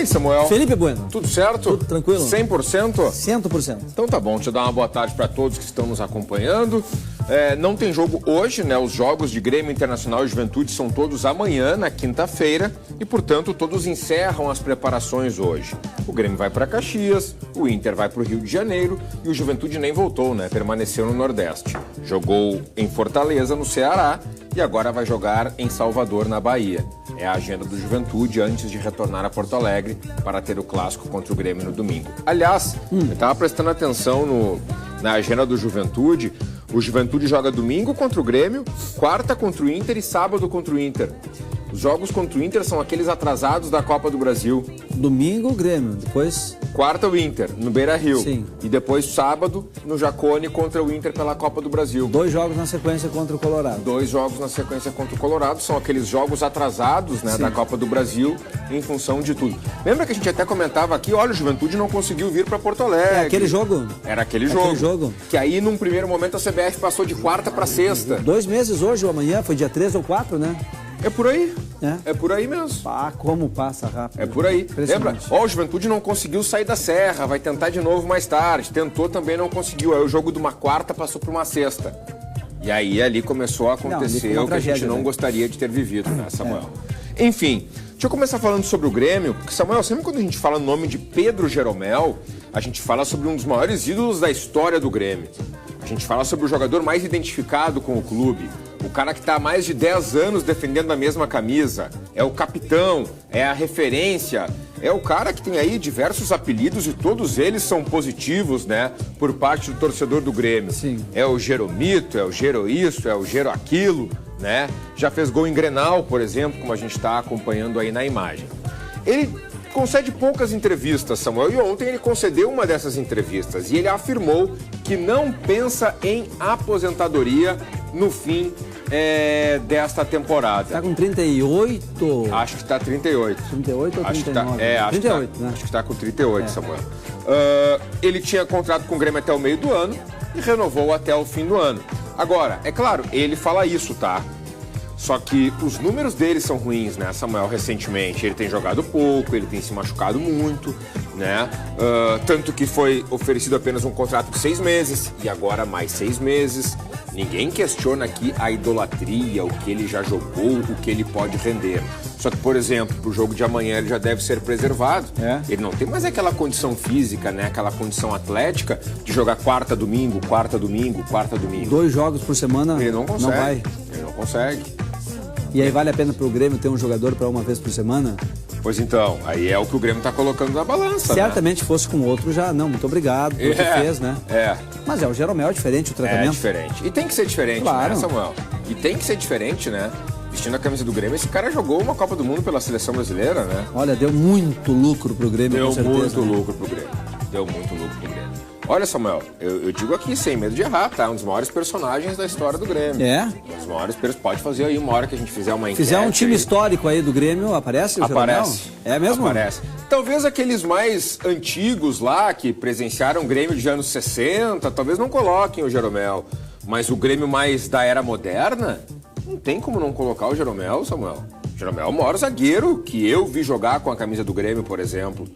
aí, Samuel? Felipe Bueno. Tudo certo? Tudo tranquilo? 100%? 100%. Então tá bom, deixa eu dar uma boa tarde para todos que estão nos acompanhando. Não tem jogo hoje, né? Os jogos de Grêmio Internacional e Juventude são todos amanhã, na quinta-feira, e portanto todos encerram as preparações hoje. O Grêmio vai para Caxias, o Inter vai para o Rio de Janeiro e o Juventude nem voltou, né? Permaneceu no Nordeste. Jogou em Fortaleza, no Ceará, e agora vai jogar em Salvador, na Bahia. É a agenda do Juventude antes de retornar a Porto Alegre para ter o clássico contra o Grêmio no domingo. Aliás, eu estava prestando atenção na agenda do Juventude. O Juventude joga domingo contra o Grêmio, quarta contra o Inter e sábado contra o Inter. Os jogos contra o Inter são aqueles atrasados da Copa do Brasil. Domingo, o Grêmio. Depois... Quarta, o Inter, no Beira-Rio. Sim. E depois, sábado, no Jacone contra o Inter pela Copa do Brasil. 2 jogos na sequência contra o Colorado. 2 jogos na sequência contra o Colorado. São aqueles jogos atrasados, né, da Copa do Brasil em função de tudo. Lembra que a gente até comentava aqui, olha, o Juventude não conseguiu vir para Porto Alegre. É aquele jogo. Era aquele jogo. Que aí, num primeiro momento, a CBF passou de quarta para sexta. 2 meses hoje ou amanhã, foi dia 3 ou 4, né? É por aí. É por aí mesmo. Ah, como passa rápido. É por aí. Lembra? O Juventude não conseguiu sair da Serra, vai tentar de novo mais tarde. Tentou, também não conseguiu. Aí o jogo de uma quarta passou para uma sexta. E aí ali começou a acontecer o que a gente não gostaria de ter vivido, né, Samuel? Enfim, deixa eu começar falando sobre o Grêmio, porque, Samuel, sempre quando a gente fala no nome de Pedro Jeromel, a gente fala sobre um dos maiores ídolos da história do Grêmio. A gente fala sobre o jogador mais identificado com o clube, o cara que está há mais de 10 anos defendendo a mesma camisa, é o capitão, é a referência, é o cara que tem aí diversos apelidos e todos eles são positivos, né, por parte do torcedor do Grêmio. Sim. É o Jeromito, é o Gero isso, é o Gero aquilo, né? Já fez gol em Grenal, por exemplo, como a gente está acompanhando aí na imagem. Ele concede poucas entrevistas, Samuel, e ontem ele concedeu uma dessas entrevistas e ele afirmou que não pensa em aposentadoria no fim desta temporada. Tá com 38? Acho que tá 38. 38 ou 39? Acho que tá, 38, né? Acho que tá com 38, Samuel. Ele tinha contrato com o Grêmio até o meio do ano e renovou até o fim do ano. Agora, é claro, ele fala isso, tá? Só que os números dele são ruins, né, Samuel, recentemente. Ele tem jogado pouco, ele tem se machucado muito, né? Tanto que foi oferecido apenas um contrato de 6 meses e agora mais 6 meses. Ninguém questiona aqui a idolatria, o que ele já jogou, o que ele pode render. Só que, por exemplo, pro jogo de amanhã ele já deve ser preservado. Ele não tem mais aquela condição física, né? Aquela condição atlética de jogar quarta, domingo, quarta, domingo, quarta, domingo. 2 jogos por semana. Ele não consegue. Não vai. Ele não consegue. E aí vale a pena pro Grêmio ter um jogador para uma vez por semana? Pois então, aí é o que o Grêmio tá colocando na balança, certamente, né? Fosse com outro já, não, muito obrigado pelo que fez, né? Mas o Jeromel é diferente o tratamento. É diferente. E tem que ser diferente, claro, né, Samuel? E tem que ser diferente, né? Vestindo a camisa do Grêmio, esse cara jogou uma Copa do Mundo pela seleção brasileira, né? Olha, deu muito lucro pro Grêmio, com certeza. Deu muito lucro pro Grêmio. Deu muito lucro pro Grêmio. Olha, Samuel, eu digo aqui sem medo de errar, tá? Um dos maiores personagens da história do Grêmio. Um dos maiores, pode fazer aí uma hora que a gente fizer uma enquete. Fizer um time histórico aí do Grêmio, aparece o Jeromel? Aparece. É mesmo? Aparece. Talvez aqueles mais antigos lá, que presenciaram o Grêmio de anos 60, talvez não coloquem o Jeromel. Mas o Grêmio mais da era moderna, não tem como não colocar o Jeromel, Samuel. O Jeromel é o maior zagueiro que eu vi jogar com a camisa do Grêmio, por exemplo.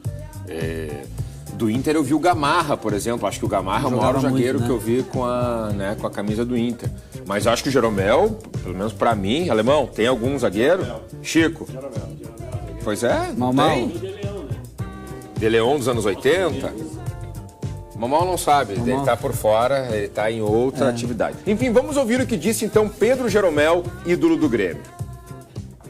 Do Inter eu vi o Gamarra, por exemplo. Acho que o Gamarra é o maior zagueiro, né, que eu vi com a camisa do Inter. Mas acho que o Jeromel, pelo menos pra mim, Alemão, tem algum zagueiro? Chico? Jeromel. Pois é, não tem. De Leon dos anos 80. Mamão não sabe, ele tá por fora, ele tá em outra atividade. Enfim, vamos ouvir o que disse então Pedro Jeromel, ídolo do Grêmio.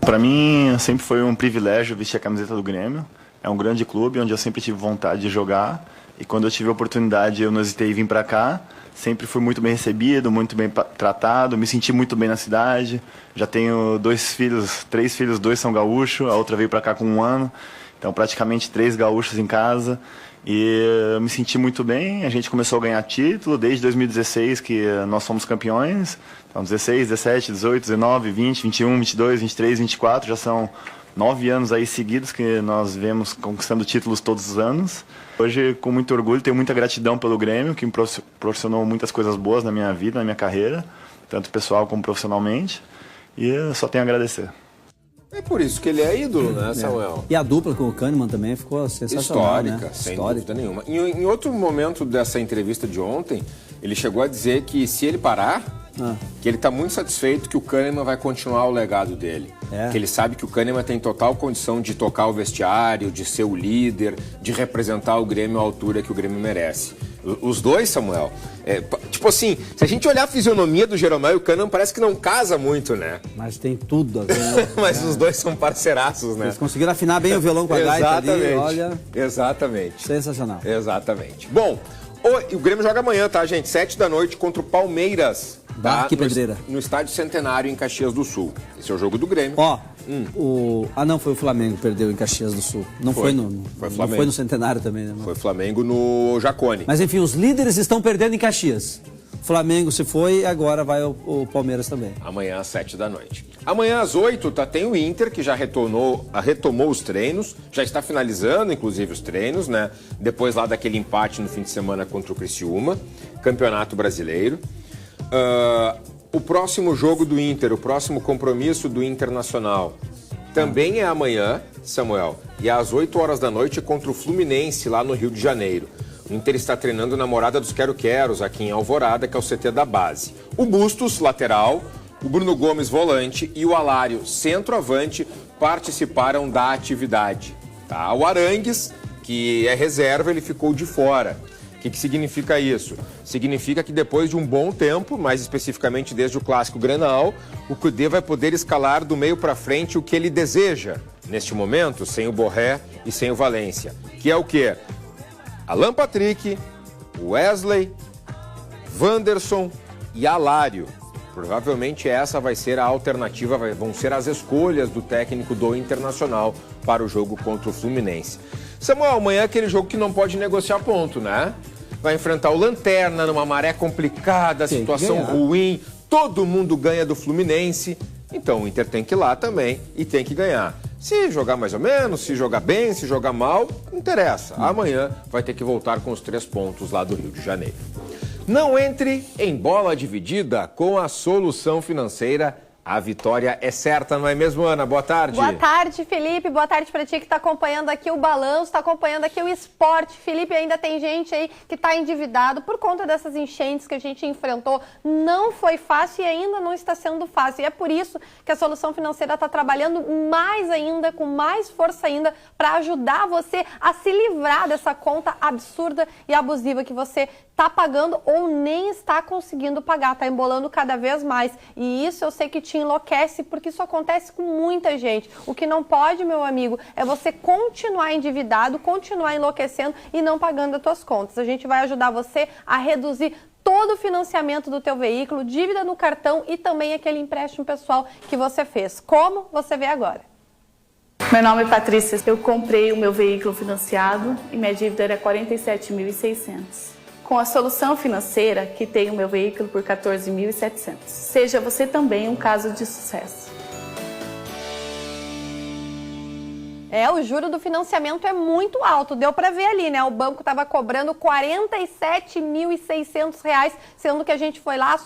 Pra mim, sempre foi um privilégio vestir a camiseta do Grêmio. É um grande clube onde eu sempre tive vontade de jogar. E quando eu tive a oportunidade, eu não hesitei em vir para cá. Sempre fui muito bem recebido, muito bem tratado. Me senti muito bem na cidade. Já tenho 3 filhos, 2 são gaúchos. A outra veio para cá com 1 ano. Então, praticamente 3 gaúchos em casa. E eu me senti muito bem. A gente começou a ganhar título desde 2016, que nós fomos campeões. Então, 16, 17, 18, 19, 20, 21, 22, 23, 24 já são 9 anos aí seguidos que nós vemos conquistando títulos todos os anos. Hoje, com muito orgulho, tenho muita gratidão pelo Grêmio, que me proporcionou muitas coisas boas na minha vida, na minha carreira, tanto pessoal como profissionalmente, e eu só tenho a agradecer. É por isso que ele é ídolo, né, Samuel? E a dupla com o Kahneman também ficou sensacional, histórica, sem dúvida nenhuma. Em outro momento dessa entrevista de ontem, ele chegou a dizer que se ele parar, que ele está muito satisfeito que o Kahneman vai continuar o legado dele. Que ele sabe que o Kahneman tem total condição de tocar o vestiário, de ser o líder, de representar o Grêmio à altura que o Grêmio merece. Os dois, Samuel, tipo assim, se a gente olhar a fisionomia do Jeromel e o Kahneman, parece que não casa muito, né? Mas tem tudo a ver, né? Mas os dois são parceiraços, né? Eles conseguiram afinar bem o violão com a gaita ali, olha... Exatamente. Sensacional. Exatamente. Bom, o Grêmio joga amanhã, tá, gente? 7 da noite contra o Palmeiras. Tá? Que pedreira. No Estádio Centenário, em Caxias do Sul. Esse é o jogo do Grêmio. Não, foi o Flamengo que perdeu em Caxias do Sul. Não foi no Centenário também, né? Foi Flamengo no Jacone. Mas enfim, os líderes estão perdendo em Caxias. O Flamengo se foi e agora vai o Palmeiras também. Amanhã às 7 da noite. Amanhã às 8, tem o Inter, que já retomou os treinos, já está finalizando, inclusive, os treinos, né? Depois lá daquele empate no fim de semana contra o Criciúma, Campeonato Brasileiro. O próximo jogo do Inter, o próximo compromisso do Internacional também é amanhã, Samuel, e às 8 horas da noite contra o Fluminense, lá no Rio de Janeiro. O Inter está treinando na Morada dos Quero-Queros, aqui em Alvorada, que é o CT da base. O Bustos, lateral, o Bruno Gomes, volante, e o Alário, centroavante, participaram da atividade. Tá? O Arangues, que é reserva, ele ficou de fora. O que significa isso? Significa que depois de um bom tempo, mais especificamente desde o Clássico Grenal, o Cudê vai poder escalar do meio para frente o que ele deseja, neste momento, sem o Borré e sem o Valência. Que é o quê? Alan Patrick, Wesley, Wanderson e Alário. Provavelmente essa vai ser a alternativa, vão ser as escolhas do técnico do Internacional para o jogo contra o Fluminense. Samuel, amanhã é aquele jogo que não pode negociar ponto, né? Vai enfrentar o Lanterna numa maré complicada, situação ruim, todo mundo ganha do Fluminense, então o Inter tem que ir lá também e tem que ganhar. Se jogar mais ou menos, se jogar bem, se jogar mal, não interessa. Amanhã vai ter que voltar com os 3 pontos lá do Rio de Janeiro. Não entre em bola dividida com a Solução Financeira. A vitória é certa, não é mesmo, Ana? Boa tarde. Boa tarde, Felipe. Boa tarde para ti que está acompanhando aqui o balanço, está acompanhando aqui o esporte. Felipe, ainda tem gente aí que está endividado por conta dessas enchentes que a gente enfrentou. Não foi fácil e ainda não está sendo fácil. E é por isso que a Solução Financeira está trabalhando mais ainda, com mais força ainda, para ajudar você a se livrar dessa conta absurda e abusiva que você está pagando ou nem está conseguindo pagar, está embolando cada vez mais. E isso eu sei que te enlouquece, porque isso acontece com muita gente. O que não pode, meu amigo, é você continuar endividado, continuar enlouquecendo e não pagando as tuas contas. A gente vai ajudar você a reduzir todo o financiamento do teu veículo, dívida no cartão e também aquele empréstimo pessoal que você fez. Como? Você vê agora. Meu nome é Patrícia, eu comprei o meu veículo financiado e minha dívida era R$ 47.600. Com a Solução Financeira, que tem o meu veículo por R$ 14.700. Seja você também um caso de sucesso. O juro do financiamento é muito alto, deu para ver ali, né? O banco estava cobrando R$ 47.600, sendo que a gente foi lá,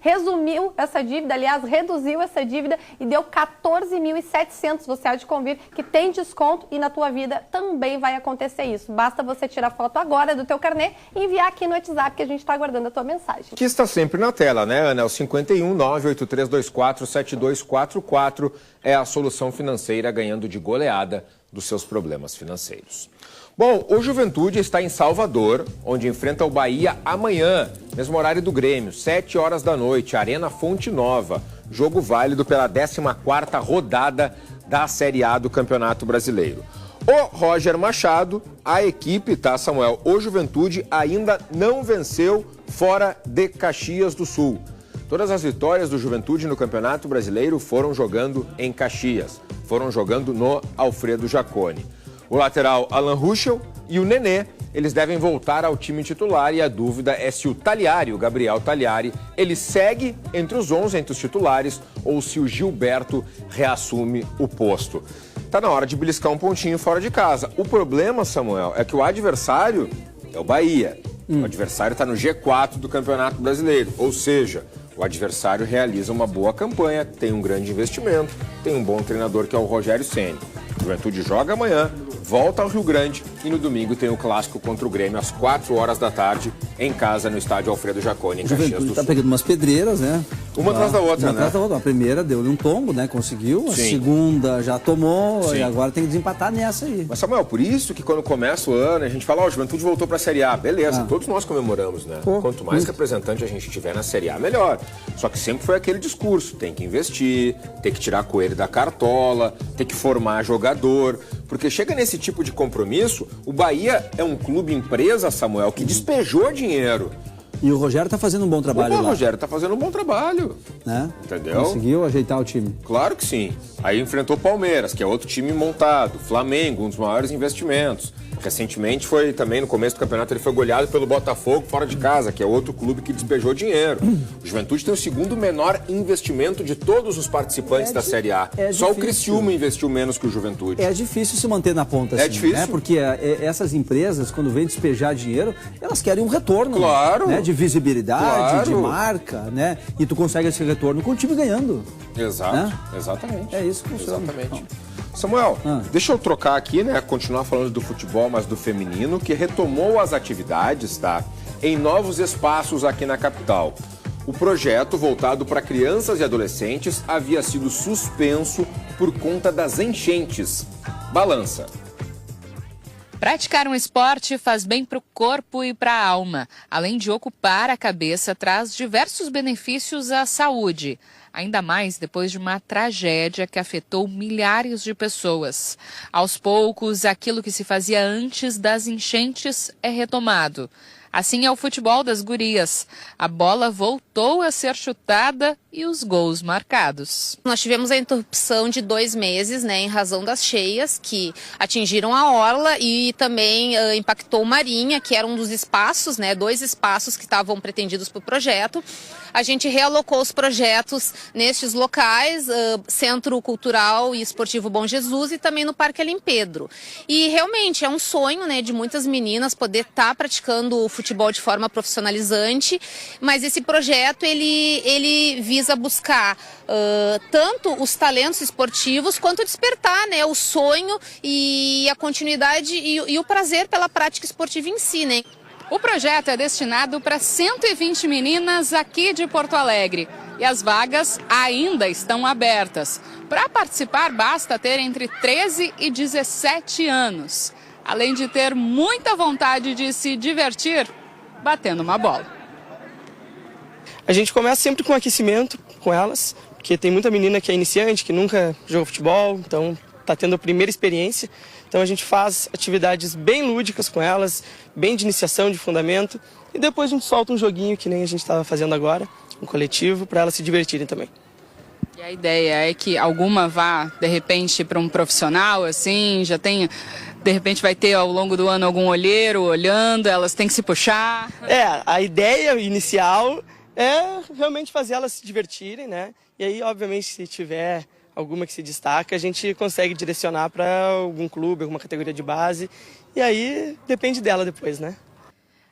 resumiu essa dívida, aliás, reduziu essa dívida e deu R$ 14.700. Você há de convir que tem desconto e na tua vida também vai acontecer isso. Basta você tirar foto agora do teu carnê e enviar aqui no WhatsApp que a gente está aguardando a tua mensagem. Que está sempre na tela, né, Ana? É o 51 98324 7244 é a Solução Financeira ganhando de goleada dos seus problemas financeiros. Bom, o Juventude está em Salvador, onde enfrenta o Bahia amanhã, mesmo horário do Grêmio, 7 horas da noite, Arena Fonte Nova. Jogo válido pela 14ª rodada da Série A do Campeonato Brasileiro. O Roger Machado, a equipe, tá, Samuel? O Juventude ainda não venceu fora de Caxias do Sul. Todas as vitórias do Juventude no Campeonato Brasileiro foram jogando em Caxias, foram jogando no Alfredo Jacone. O lateral Alan Ruschel e o Nenê, eles devem voltar ao time titular e a dúvida é se o Talhari, o Gabriel Talhari, ele segue entre os 11, entre os titulares, ou se o Gilberto reassume o posto. Tá na hora de beliscar um pontinho fora de casa. O problema, Samuel, é que o adversário é o Bahia. O adversário está no G4 do Campeonato Brasileiro, ou seja, O adversário realiza uma boa campanha, tem um grande investimento, tem um bom treinador que é o Rogério Ceni. O Juventude joga amanhã, volta ao Rio Grande e no domingo tem o clássico contra o Grêmio às 4 horas da tarde, em casa, no estádio Alfredo Jaconi, em Caxias do Sul. O Juventude tá pegando umas pedreiras, né? Uma atrás da outra, né? Uma atrás da outra. A primeira deu-lhe um tombo, né? Conseguiu. A segunda já tomou. Sim. E agora tem que desempatar nessa aí. Mas, Samuel, por isso que quando começa o ano, a gente fala, ó, o Juventude voltou pra Série A. Beleza, todos nós comemoramos, né? Quanto mais representante a gente tiver na Série A, melhor. Só que sempre foi aquele discurso. Tem que investir, tem que tirar coelho da cartola, tem que formar jogador. Porque chega nesse tipo de compromisso, o Bahia é um clube empresa, Samuel, que despejou dinheiro. E o Rogério tá fazendo um bom trabalho lá. O Rogério tá fazendo um bom trabalho. Né? Entendeu? Conseguiu ajeitar o time. Claro que sim. Aí enfrentou o Palmeiras, que é outro time montado. Flamengo, um dos maiores investimentos. Recentemente foi também, no começo do campeonato, ele foi goleado pelo Botafogo fora de casa, que é outro clube que despejou dinheiro. O Juventude tem o segundo menor investimento de todos os participantes da Série A. Só o Criciúma investiu menos que o Juventude. É difícil se manter na ponta assim. É difícil. Né? Porque essas empresas, quando vêm despejar dinheiro, elas querem um retorno. Claro. Né? De visibilidade, de marca, né? E tu consegue esse retorno com o time ganhando. Exato. Né? Exatamente. É isso que funciona. Exatamente. Samuel, deixa eu trocar aqui, né? Continuar falando do futebol, mas do feminino, que retomou as atividades, tá? Em novos espaços aqui na capital. O projeto, voltado para crianças e adolescentes, havia sido suspenso por conta das enchentes. Balança. Praticar um esporte faz bem para o corpo e para a alma. Além de ocupar a cabeça, traz diversos benefícios à saúde. Ainda mais depois de uma tragédia que afetou milhares de pessoas. Aos poucos, aquilo que se fazia antes das enchentes é retomado. Assim é o futebol das gurias. A bola voltou a ser chutada e os gols marcados. Nós tivemos a interrupção de 2 meses, né, em razão das cheias que atingiram a orla e também impactou o Marinha, que era um dos espaços, né, 2 espaços que estavam pretendidos para o projeto. A gente realocou os projetos nestes locais, Centro Cultural e Esportivo Bom Jesus e também no Parque Alim Pedro. E realmente é um sonho, né, de muitas meninas poder estar praticando o futebol de forma profissionalizante, mas esse projeto ele visa buscar tanto os talentos esportivos quanto despertar, né, o sonho e a continuidade e o prazer pela prática esportiva em si, né? O projeto é destinado para 120 meninas aqui de Porto Alegre e as vagas ainda estão abertas. Para participar, basta ter entre 13 e 17 anos, além de ter muita vontade de se divertir batendo uma bola. A gente começa sempre com aquecimento com elas, porque tem muita menina que é iniciante, que nunca jogou futebol, então está tendo a primeira experiência. Então a gente faz atividades bem lúdicas com elas, bem de iniciação, de fundamento. E depois a gente solta um joguinho, que nem a gente estava fazendo agora, um coletivo, para elas se divertirem também. E a ideia é que alguma vá, de repente, para um profissional, assim, já tem... De repente vai ter ao longo do ano algum olheiro olhando, elas têm que se puxar. A ideia inicial é realmente fazer elas se divertirem, né? E aí, obviamente, se tiver alguma que se destaca, a gente consegue direcionar para algum clube, alguma categoria de base. E aí depende dela depois, né?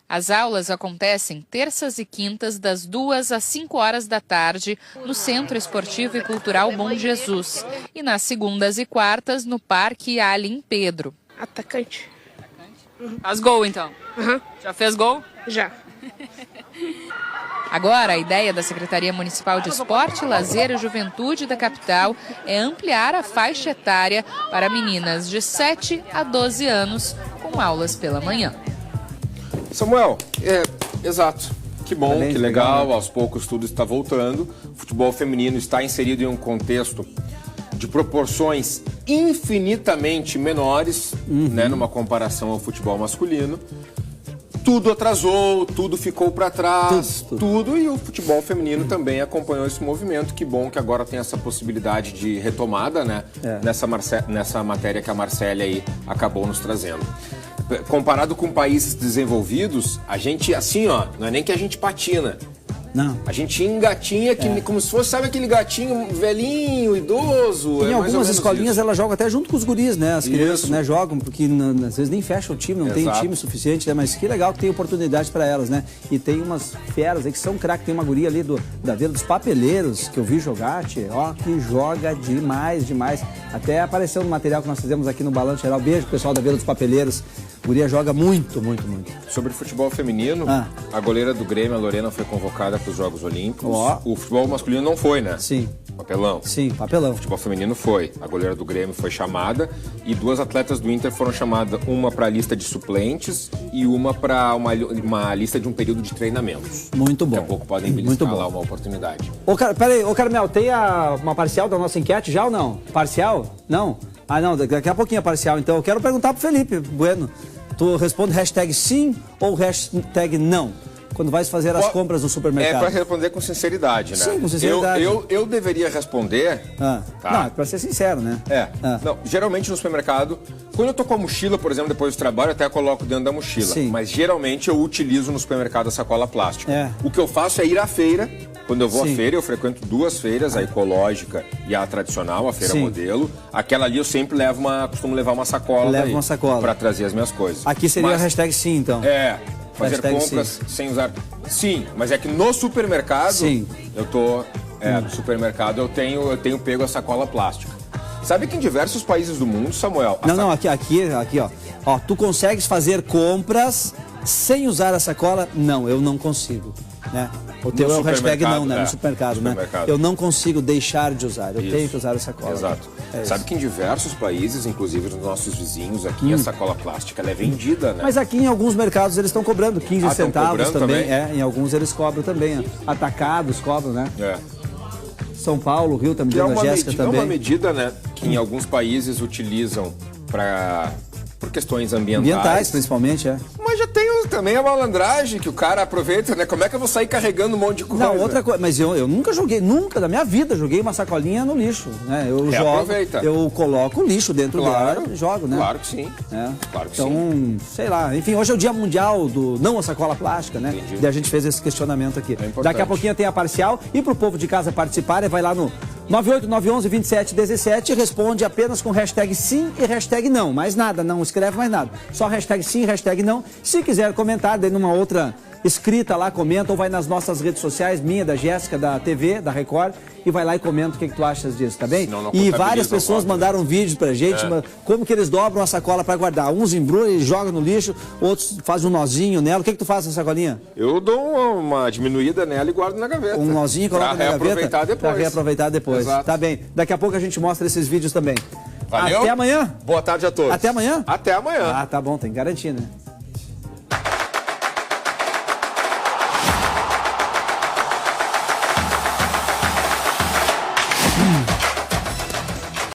As aulas acontecem terças e quintas, das 2 às 5 horas da tarde, no Centro Esportivo e Cultural Bom Jesus. E nas segundas e quartas, no Parque Alim Pedro. Atacante. Faz gol, então? Já fez gol? Já. Agora, a ideia da Secretaria Municipal de Esporte, Lazer e Juventude da capital é ampliar a faixa etária para meninas de 7 a 12 anos, com aulas pela manhã. Samuel, exato. Que bom, que legal, aos poucos tudo está voltando. O futebol feminino está inserido em um contexto de proporções infinitamente menores, né, numa comparação ao futebol masculino. Tudo atrasou, tudo ficou para trás, tudo, e o futebol feminino também acompanhou esse movimento. Que bom que agora tem essa possibilidade de retomada, né? Nessa matéria que a Marcélia aí acabou nos trazendo. Comparado com países desenvolvidos, a gente, assim, ó, não é nem que a gente patina, Não. A gente engatinha como se fosse, sabe, aquele gatinho velhinho, idoso. Em algumas escolinhas elas jogam até junto com os guris, né? As crianças, né, jogam, porque às vezes nem fecha o time, não tem time suficiente, né? Mas que legal que tem oportunidade para elas, né? E tem umas feras aí que são craque. Tem uma guria ali da Vila dos Papeleiros, que eu vi jogar, tchê, ó, que joga demais, demais. Até apareceu no material que nós fizemos aqui no Balanço Geral. Beijo pro pessoal da Vila dos Papeleiros. A guria joga muito, muito, muito. Sobre futebol feminino, a goleira do Grêmio, a Lorena, foi convocada para os Jogos Olímpicos. O futebol masculino não foi, né? Sim. Papelão. Sim, papelão. O futebol feminino foi. A goleira do Grêmio foi chamada e 2 atletas do Inter foram chamadas, uma para a lista de suplentes e uma para uma lista de um período de treinamentos. Muito bom. Daqui a pouco podem beliscar lá uma oportunidade. Peraí, Carmel, tem uma parcial da nossa enquete já ou não? Parcial? Não? Ah, não, daqui a pouquinho a parcial. Então eu quero perguntar pro Felipe Bueno. Tu responde hashtag sim ou hashtag não? Quando vais fazer as compras no supermercado. É para responder com sinceridade, né? Sim, com sinceridade. Eu deveria responder... Tá. Não, para ser sincero, né? Não, geralmente no supermercado, quando eu tô com a mochila, por exemplo, depois do trabalho, eu até coloco dentro da mochila. Sim. Mas geralmente eu utilizo no supermercado a sacola plástica. O que eu faço é ir à feira. Quando eu vou à feira, eu frequento 2 feiras, a ecológica e a tradicional, a feira modelo. Aquela ali eu sempre costumo levar uma sacola. Para trazer as minhas coisas. Aqui seria a hashtag sim, então. Fazer compras sem usar... Sim, mas é que no supermercado, eu tô... no supermercado eu tenho pego a sacola plástica. Sabe que em diversos países do mundo, Samuel... Aqui, ó. Tu consegues fazer compras sem usar a sacola? Não, eu não consigo, né? O teu é o hashtag não, né? No supermercado, né? Eu não consigo deixar de usar, eu tenho que usar a sacola. Exato. Sabe que em diversos países, inclusive nos nossos vizinhos aqui, a sacola plástica ela é vendida, né? Mas aqui em alguns mercados eles estão cobrando 15 centavos também. também? Em alguns eles cobram também. Atacados cobram, né? São Paulo, Rio, também, a Jéssica também. É uma medida, né, que em alguns países utilizam por questões ambientais. Principalmente, Mas já tem também a malandragem que o cara aproveita, né? Como é que eu vou sair carregando um monte de coisa? Não, outra coisa, mas eu nunca na minha vida, joguei uma sacolinha no lixo, né? Eu coloco o lixo dentro dela e jogo, né? Claro que sim. Claro que então, sei lá, enfim, hoje é o Dia Mundial do não a sacola plástica, né? E a gente fez esse questionamento aqui. Daqui a pouquinho tem a parcial e pro povo de casa participar, vai lá no 98911-2717 e responde apenas com hashtag sim e hashtag não. Mais nada, não escreve mais nada. Só hashtag sim e hashtag não. Se quiser comentar, daí numa outra escrita lá, comenta, ou vai nas nossas redes sociais, minha, da Jéssica, da TV, da Record, e vai lá e comenta o que tu achas disso, tá bem? E várias pessoas mandaram vídeos pra gente, como que eles dobram a sacola pra guardar. Uns embrulham e jogam no lixo, outros fazem um nozinho nela. O que tu faz na sacolinha? Eu dou uma diminuída nela e guardo na gaveta. Um nozinho e coloca na gaveta? Pra reaproveitar depois. Exato. Tá bem. Daqui a pouco a gente mostra esses vídeos também. Valeu. Até amanhã. Boa tarde a todos. Até amanhã? Até amanhã. Ah, tá bom, tem que garantir, né?